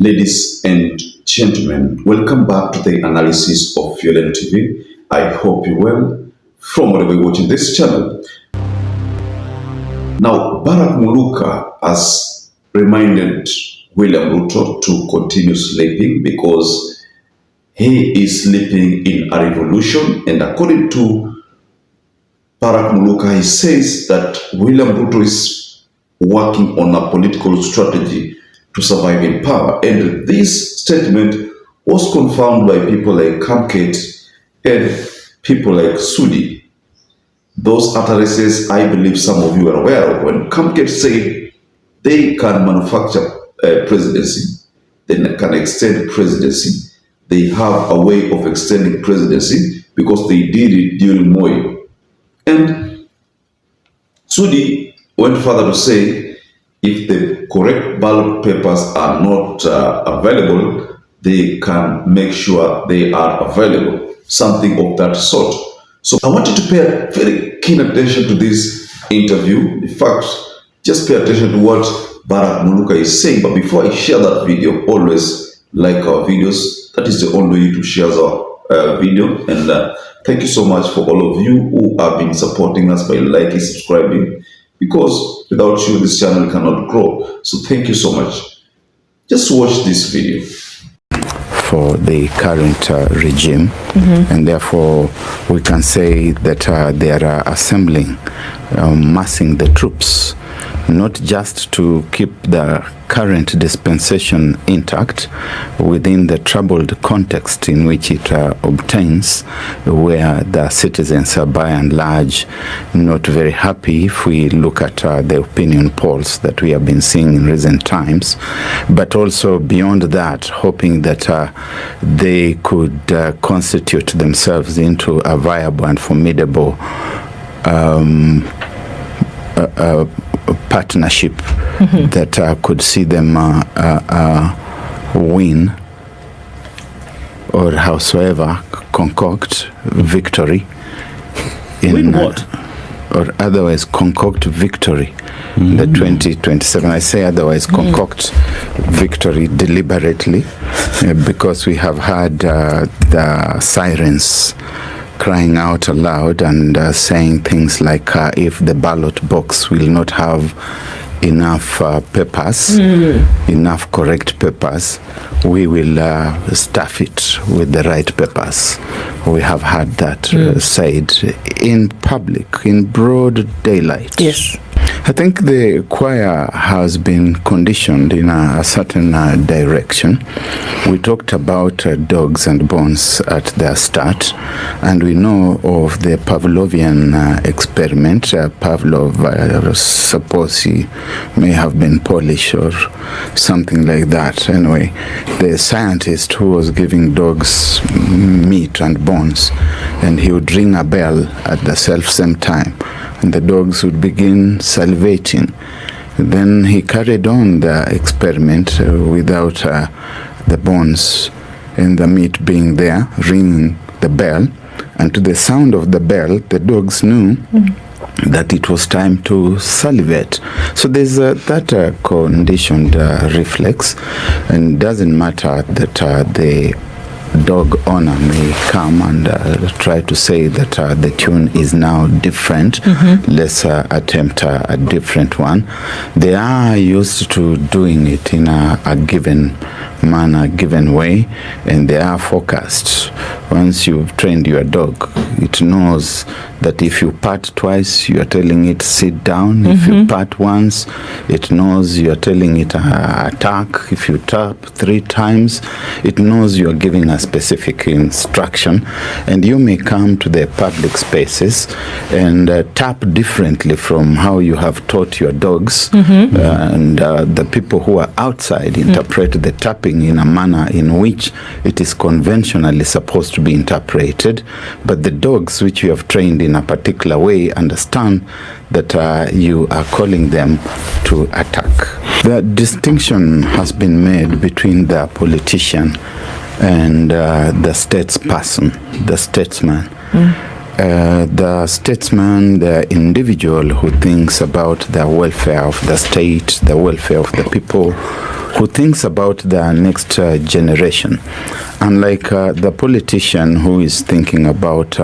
Ladies and gentlemen, welcome back to the analysis of YOLENO TV. I hope you're well from wherever you're watching this channel. Now, BARRAK Muluka has reminded William Ruto to continue sleeping because he is sleeping in a revolution. And according to BARRAK Muluka, he says that William Ruto is working on a political strategy to survive in power. And this statement was confirmed by people like CAMARGO and people like Sudi. Those utterances, I believe some of you are aware of. When CAMARGO say they can manufacture presidency, they can extend presidency, they have a way of extending presidency because they did it during Moi. And Sudi went further to say, if the correct ballot papers are not available, they can make sure they are available, something of that sort. So I want you to pay very keen attention to this interview. In fact, just pay attention to what BARRAK Muluka is saying. But before I share that video, always like our videos. That is the only way to share our video. And thank you so much for all of you who have been supporting us by liking, subscribing, because without you, this channel cannot grow. So thank you so much. Just watch this video. For the current regime, and therefore we can say that they are assembling, massing the troops, not just to keep the current dispensation intact within the troubled context in which it obtains, where the citizens are by and large not very happy if we look at the opinion polls that we have been seeing in recent times, but also beyond that, hoping that they could constitute themselves into a viable and formidable partnership that could see them win or howsoever concoct victory in what? Or otherwise concoct victory in the 2027. I say otherwise concoct victory deliberately because we have had the sirens crying out aloud and saying things like if the ballot box will not have enough papers, enough correct papers, we will stuff it with the right papers. We have had that said in public, in broad daylight. Yes. I think the choir has been conditioned in a certain direction. We talked about dogs and bones at their start, and we know of the Pavlovian experiment. Pavlov, suppose he may have been Polish or something like that. Anyway, the scientist who was giving dogs meat and bones, and he would ring a bell at the same time, and the dogs would begin salivating. Then he carried on the experiment without the bones and the meat being there, ringing the bell. And to the sound of the bell, the dogs knew that it was time to salivate. So there's that conditioned reflex, and it doesn't matter that the dog owner may come and try to say that the tune is now different. Let's attempt a different one. They are used to doing it in a given manner, given way, and they are focused. Once you've trained your dog, it knows that if you pat twice, you are telling it sit down. If you pat once, it knows you are telling it attack. If you tap 3 times, it knows you are giving a specific instruction. And you may come to the public spaces and tap differently from how you have taught your dogs. And the people who are outside interpret the tapping in a manner in which it is conventionally supposed to be interpreted. But the dogs which you have trained in a particular way understand that you are calling them to attack. The distinction has been made between the politician and the statesperson, the statesman. The statesman, the individual who thinks about the welfare of the state, the welfare of the people, who thinks about the next generation. Unlike the politician who is thinking about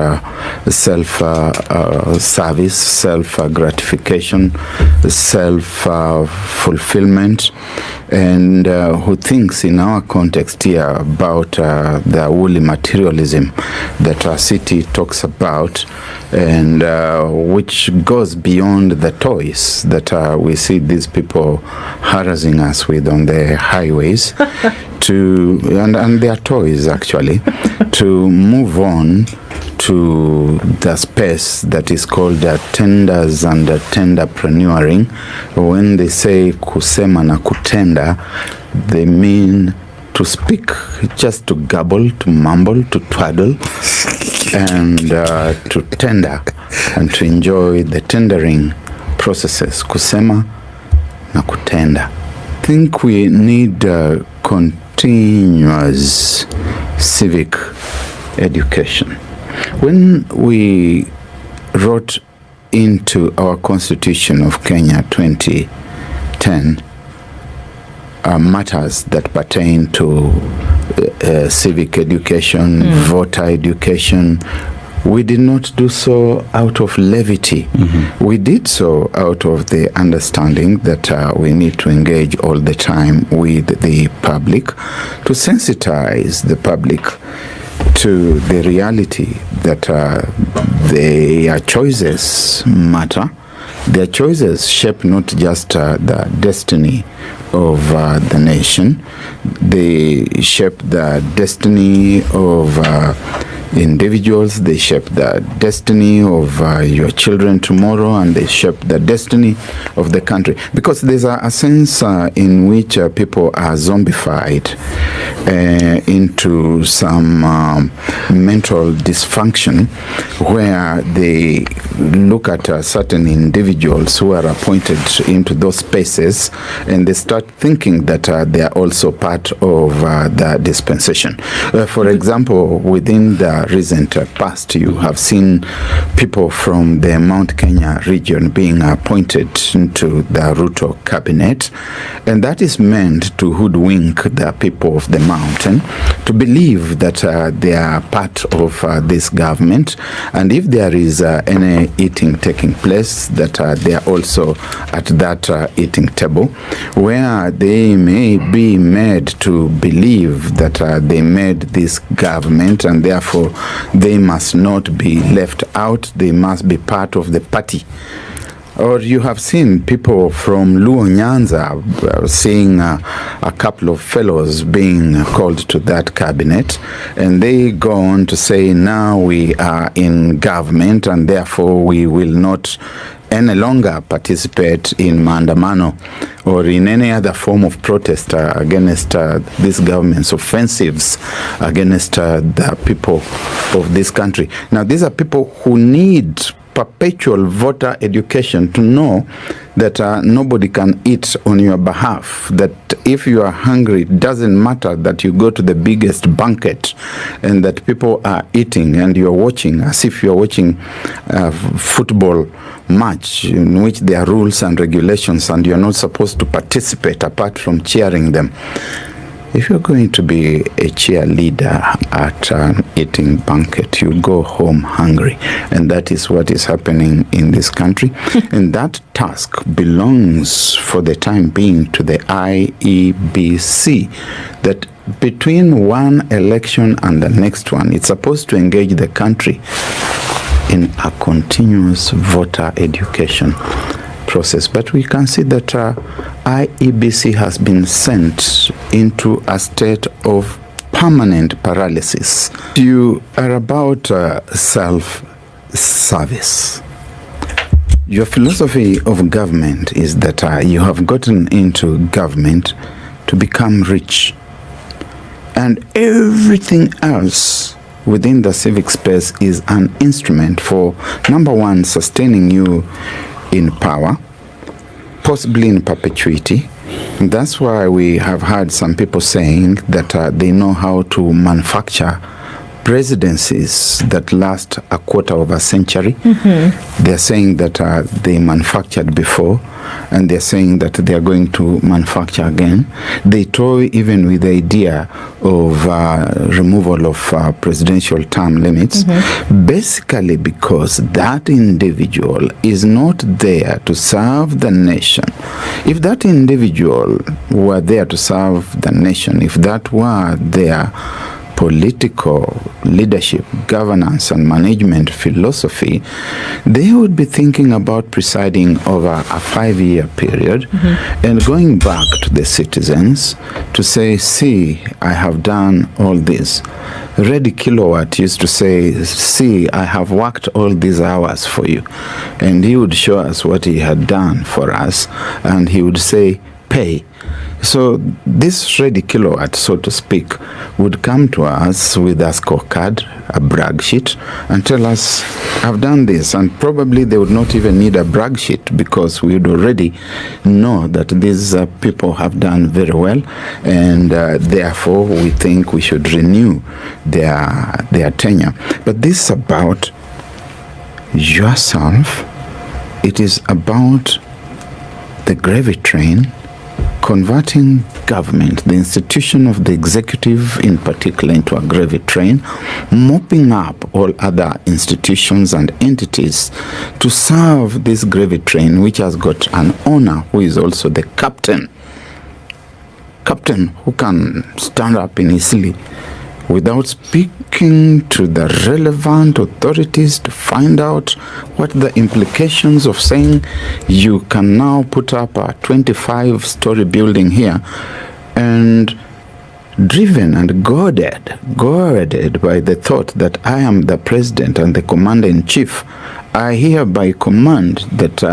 self-service, self-gratification, self-fulfillment, and who thinks in our context here about the woolly materialism that our city talks about, and which goes beyond the toys that we see these people harassing us with on the highways, and their toys actually, to move on to the space that is called tenders and tenderpreneuring. When they say kusema na kutenda, they mean to speak, just to gabble, to mumble, to twaddle, and to tender, and to enjoy the tendering processes. Kusema na kutenda. I think we need continuous civic education. When we wrote into our Constitution of Kenya 2010 matters that pertain to civic education, voter education, we did not do so out of levity. We did so out of the understanding that we need to engage all the time with the public, to sensitize the public to the reality that their choices matter. Their choices shape not just the destiny of the nation, they shape the destiny of individuals, they shape the destiny of your children tomorrow, and they shape the destiny of the country. Because there's a sense in which people are zombified into some mental dysfunction, where they look at certain individuals who are appointed into those spaces, and they start thinking that they are also part of the dispensation. For example, within the recent past, you have seen people from the Mount Kenya region being appointed into the RUTO cabinet, and that is meant to hoodwink the people of the mountain to believe that they are part of this government, and if there is any eating taking place, that they are also at that eating table, where they may be made to believe that they made this government, and therefore they must not be left out, they must be part of the party. Or you have seen people from Luo Nyanza seeing a couple of fellows being called to that cabinet, and they go on to say, now we are in government and therefore we will not any longer participate in maandamano or in any other form of protest against this government's offensives against the people of this country. Now, these are people who need perpetual voter education to know that nobody can eat on your behalf, that if you are hungry, it doesn't matter that you go to the biggest banquet and that people are eating and you're watching as if you're watching a football match in which there are rules and regulations and you're not supposed to participate apart from cheering them. If you're going to be a cheerleader at an eating banquet, you go home hungry. And that is what is happening in this country. And that task belongs for the time being to the IEBC, that between one election and the next one, it's supposed to engage the country in a continuous voter education process. But we can see that IEBC has been sent into a state of permanent paralysis. You are about self-service. Your philosophy of government is that you have gotten into government to become rich, and everything else within the civic space is an instrument for, number one, sustaining you in power, possibly in perpetuity. And that's why we have heard some people saying that they know how to manufacture residencies that last a quarter of a century. They're saying that they manufactured before, and they're saying that they are going to manufacture again. They toy even with the idea of removal of presidential term limits, basically because that individual is not there to serve the nation. If that individual were there to serve the nation, if that were their political leadership, governance, and management philosophy, they would be thinking about presiding over a 5-year period and going back to the citizens to say, see, I have done all this. Reddy Kilowatt used to say, see, I have worked all these hours for you. And he would show us what he had done for us, and he would say, pay. So this Reddy Kilowatt, so to speak, would come to us with a scorecard, a brag sheet, and tell us, I've done this. And probably they would not even need a brag sheet, because we would already know that these people have done very well, and therefore we think we should renew their tenure. But this is about yourself. It is about the gravy train converting government, the institution of the executive in particular, into a gravy train, mopping up all other institutions and entities to serve this gravy train, which has got an owner who is also the captain. Captain who can stand up easily without speaking to the relevant authorities to find out what the implications of saying you can now put up a 25-story building here, and driven and goaded by the thought that I am the president and the commander-in-chief, I hereby command that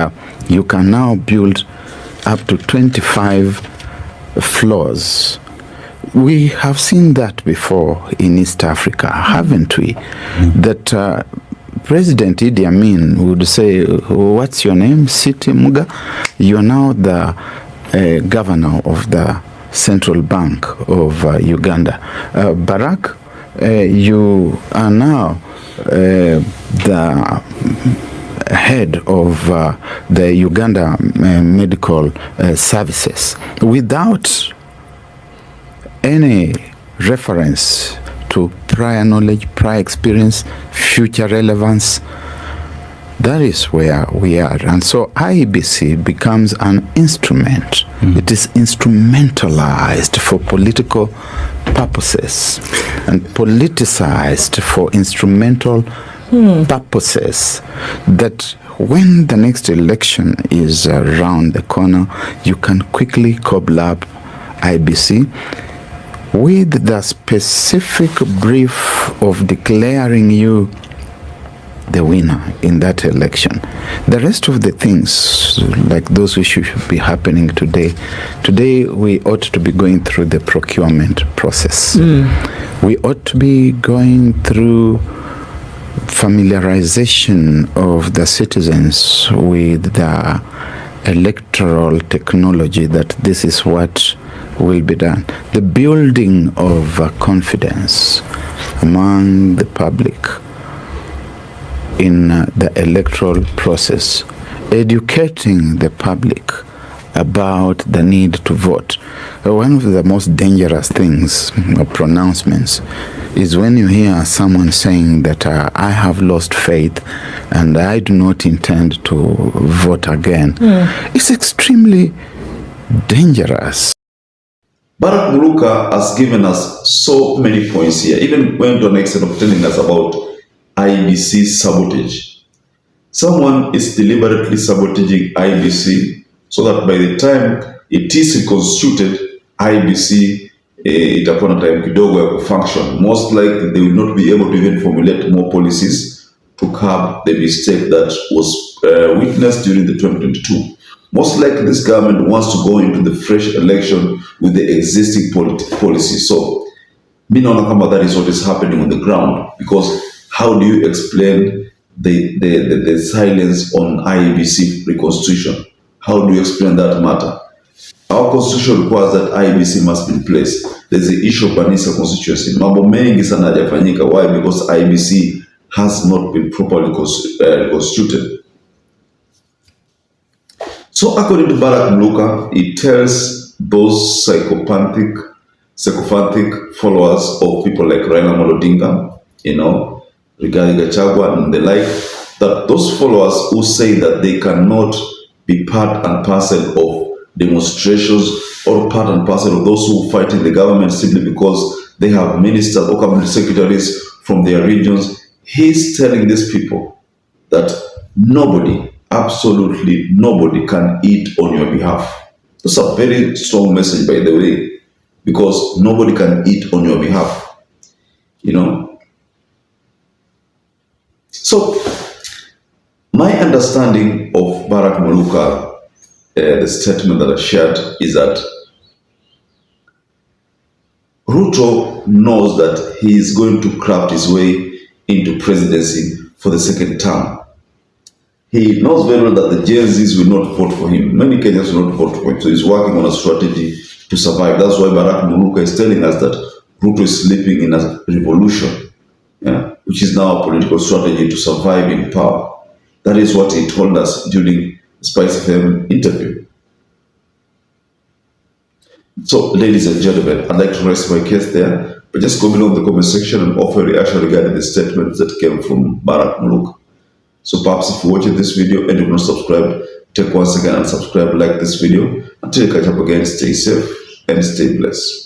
you can now build up to 25 floors. We have seen that before in East Africa, haven't we? That President Idi Amin would say, what's your name? Siti Muga? You are now the governor of the Central Bank of Uganda. BARRAK, you are now the head of the Uganda Medical Services, without any reference to prior knowledge, prior experience, future relevance. That is where we are. And so IEBC becomes an instrument. It is instrumentalized for political purposes and politicized for instrumental purposes, that when the next election is around the corner, you can quickly cobble up IEBC with the specific brief of declaring you the winner in that election. The rest of the things, like those which should be happening today, we ought to be going through the procurement process. We ought to be going through familiarization of the citizens with the electoral technology, that this is what will be done. The building of confidence among the public in the electoral process, educating the public about the need to vote. One of the most dangerous things or pronouncements is when you hear someone saying that I have lost faith and I do not intend to vote again. It's extremely dangerous. BARRAK Muluka has given us so many points here, even went to an extent of telling us about IEBC sabotage. Someone is deliberately sabotaging IEBC so that by the time it is reconstituted, IEBC itakuwa na time kidogo ya kufunction. Most likely they will not be able to even formulate more policies to curb the mistake that was witnessed during the 2022. Most likely this government wants to go into the fresh election with the existing policy. So, mi naona kama that is what is happening on the ground, because how do you explain the silence on IEBC reconstitution? How do you explain that matter? Our constitution requires that IEBC must be in place. There's the issue of Banisa constituency. Mambo mengi sana hajafanyika. Why? Because IEBC has not been properly constituted. So according to BARRAK Muluka, it tells those psychopathic followers of people like Raila Odinga, regarding Gachagua and the like, that those followers who say that they cannot be part and parcel of demonstrations or part and parcel of those who fight in the government simply because they have ministers or cabinet secretaries from their regions, he's telling these people that nobody, absolutely nobody, can eat on your behalf. That's a very strong message, by the way, because nobody can eat on your behalf, So, my understanding of BARRAK Muluka, the statement that I shared, is that RUTO knows that he is going to craft his way into presidency for the second term. He knows very well that the Gen Zs will not vote for him. Many Kenyans will not vote for him. So he's working on a strategy to survive. That's why BARRAK Muluka is telling us that RUTO is sleeping in a revolution, which is now a political strategy to survive in power. That is what he told us during the Spice FM interview. So, ladies and gentlemen, I'd like to rest my case there, but just go below in the comment section and offer a reaction regarding the statements that came from BARRAK Muluka. So perhaps if you're watching this video and you're not subscribed, take once again and subscribe, like this video. Until you catch up again, stay safe and stay blessed.